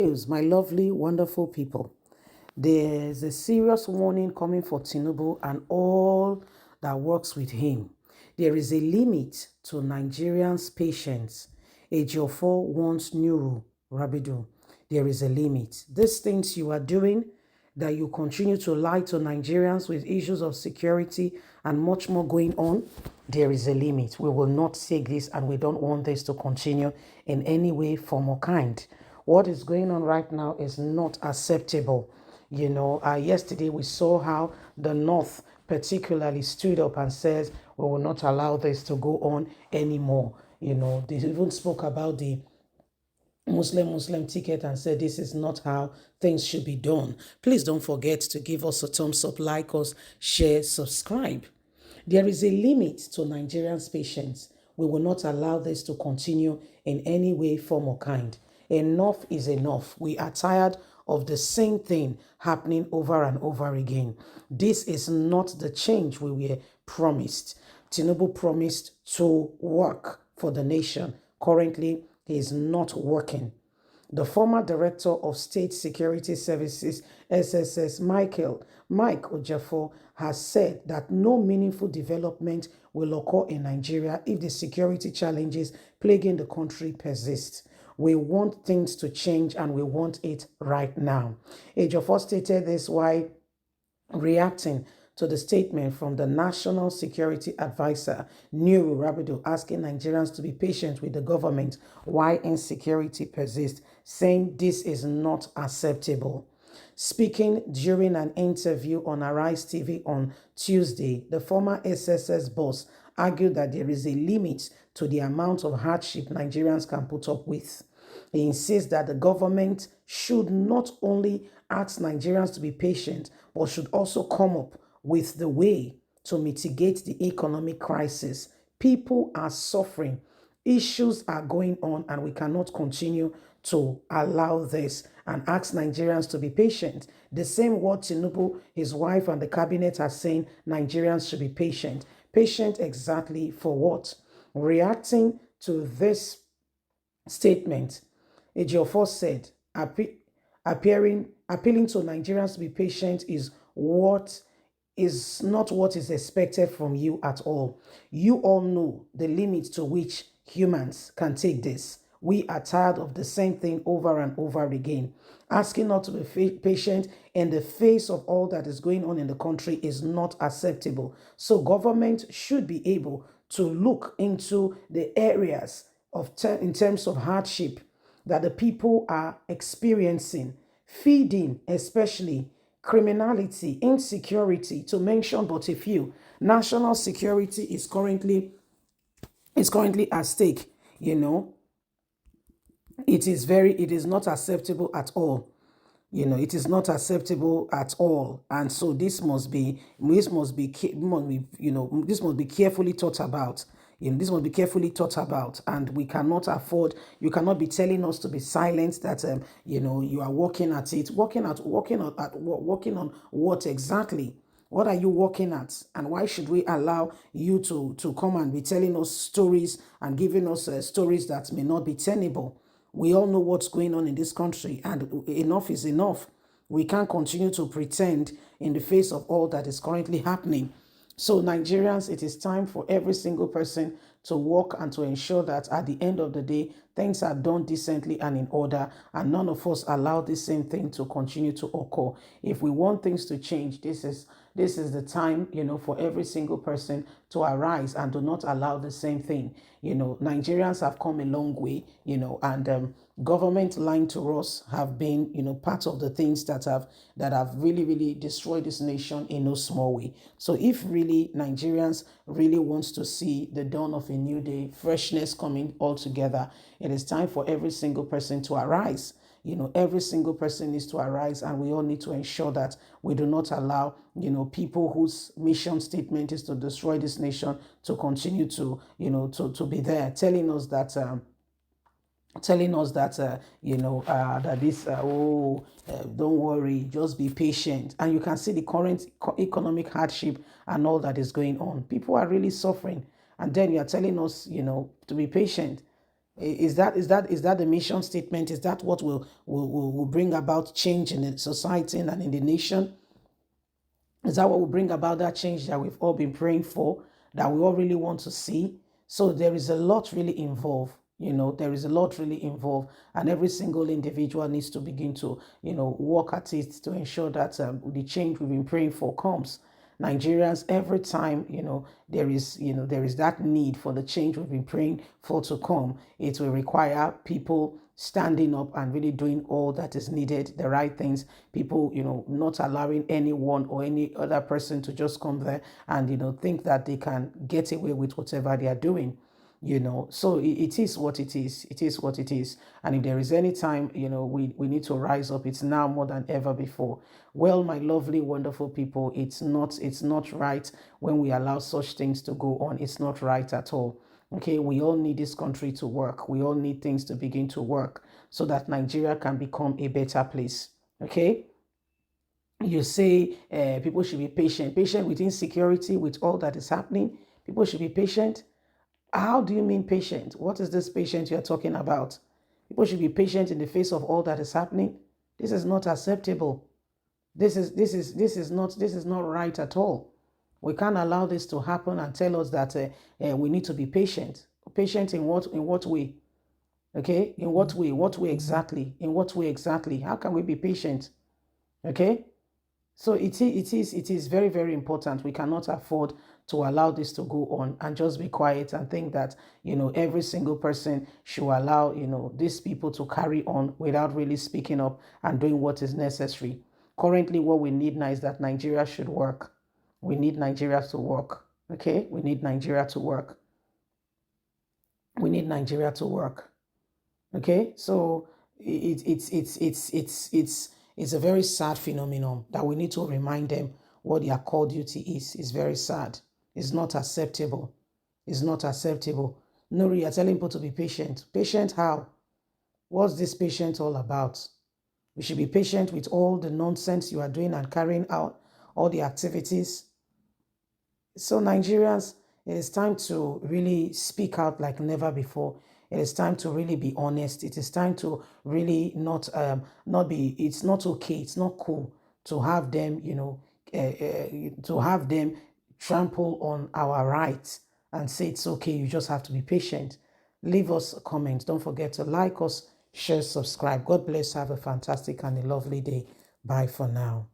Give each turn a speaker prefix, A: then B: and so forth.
A: News, my lovely, wonderful people. There's a serious warning coming for Tinubu and all that works with him. There is a limit to Nigerians' patience. Ejiofor wants Nuru Rabidu. There is a limit. These things you are doing, that you continue to lie to Nigerians with issues of security and much more going on, there is a limit. We will not take this and we don't want this to continue in any way, form, or kind. What is going on right now is not acceptable. Yesterday we saw how the North particularly stood up and says, we will not allow this to go on anymore. They even spoke about the Muslim ticket and said this is not how things should be done. Please don't forget to give us a thumbs up, like us, share, subscribe. There is a limit to Nigerians' patience. We will not allow this to continue in any way, form, or kind. Enough is enough. We are tired of the same thing happening over and over again. This is not the change we were promised. Tinubu promised to work for the nation. Currently, he is not working. The former Director of State Security Services, SSS, Mike Ojefor, has said that no meaningful development will occur in Nigeria if the security challenges plaguing the country persist. We want things to change and we want it right now. Ejiofor stated this while reacting to the statement from the National Security Advisor, Nuru Rabidu, asking Nigerians to be patient with the government while insecurity persists, saying this is not acceptable. Speaking during an interview on Arise TV on Tuesday, the former SSS boss argued that there is a limit to the amount of hardship Nigerians can put up with. He insists that the government should not only ask Nigerians to be patient, but should also come up with the way to mitigate the economic crisis. People are suffering. Issues are going on, and we cannot continue to allow this and ask Nigerians to be patient. The same word Tinubu, his wife, and the cabinet are saying Nigerians should be patient. Patient exactly for what? Reacting to this statement, Ejiofor said, appealing to Nigerians to be patient is not what is expected from you at all. You all know the limit to which humans can take this. We are tired of the same thing over and over again. Asking not to be patient in the face of all that is going on in the country is not acceptable. So government should be able to look into the areas in terms of hardship that the people are experiencing, feeding, especially criminality, insecurity, to mention but a few. National security is currently at stake. It is not acceptable at all. It is not acceptable at all, and so this must be carefully thought about. This must be carefully thought about, and we cannot afford. You cannot be telling us to be silent. That you are working at it, working on what exactly? What are you working at? And why should we allow you to come and be telling us stories and giving us stories that may not be tenable? We all know what's going on in this country, and enough is enough. We can't continue to pretend in the face of all that is currently happening. So, Nigerians, it is time for every single person to work and to ensure that at the end of the day, things are done decently and in order, and none of us allow this same thing to continue to occur. If we want things to change, this is the time, for every single person to arise and do not allow the same thing. Nigerians have come a long way, and government lying to us have been, part of the things that have really, really destroyed this nation in no small way. So if really Nigerians really wants to see the dawn of a new day, freshness coming all together, it is time for every single person to arise. Every single person needs to arise, and we all need to ensure that we do not allow, people whose mission statement is to destroy this nation to continue to, to be there, telling us that that this don't worry, just be patient. And you can see the current economic hardship and all that is going on. People are really suffering, and then you are telling us, to be patient. Is that the mission statement? Is that what will bring about change in the society and in the nation? Is that what will bring about that change that we've all been praying for, that we all really want to see? So there is a lot really involved. There is a lot really involved, and every single individual needs to begin to, work at it to ensure that the change we've been praying for comes. Nigerians, every time, there is that need for the change we've been praying for to come, it will require people standing up and really doing all that is needed, the right things, people, not allowing anyone or any other person to just come there and, think that they can get away with whatever they are doing. So it is what it is. It is what it is. And if there is any time, we need to rise up, it's now more than ever before. Well, my lovely, wonderful people, it's not right when we allow such things to go on. It's not right at all. Okay, we all need this country to work. We all need things to begin to work so that Nigeria can become a better place. Okay, you say people should be patient with insecurity, with all that is happening. People should be patient. How do you mean patient? What is this patient you're talking about? People should be patient in the face of all that is happening. This is not acceptable. This is not right at all. We can't allow this to happen and tell us that we need to be patient. Patient in what way? Okay, in what way? What way exactly? In what way exactly? How can we be patient? Okay, so it is very, very important. We cannot afford to allow this to go on and just be quiet and think that, every single person should allow, these people to carry on without really speaking up and doing what is necessary. Currently, what we need now is that Nigeria should work. We need Nigeria to work. Okay? We need Nigeria to work. We need Nigeria to work. Okay? So it's a very sad phenomenon that we need to remind them what their core duty is. It's very sad. It's not acceptable. It's not acceptable. Nuri, you're telling people to be patient. Patient how? What's this patient all about? We should be patient with all the nonsense you are doing and carrying out, all the activities. So Nigerians, it is time to really speak out like never before. It is time to really be honest. It is time to really not be. It's not okay. It's not cool to have them, to have them trample on our rights and say it's okay. You just have to be patient. Leave us a comment. Don't forget to like us, share, subscribe. God bless. Have a fantastic and a lovely day. Bye for now.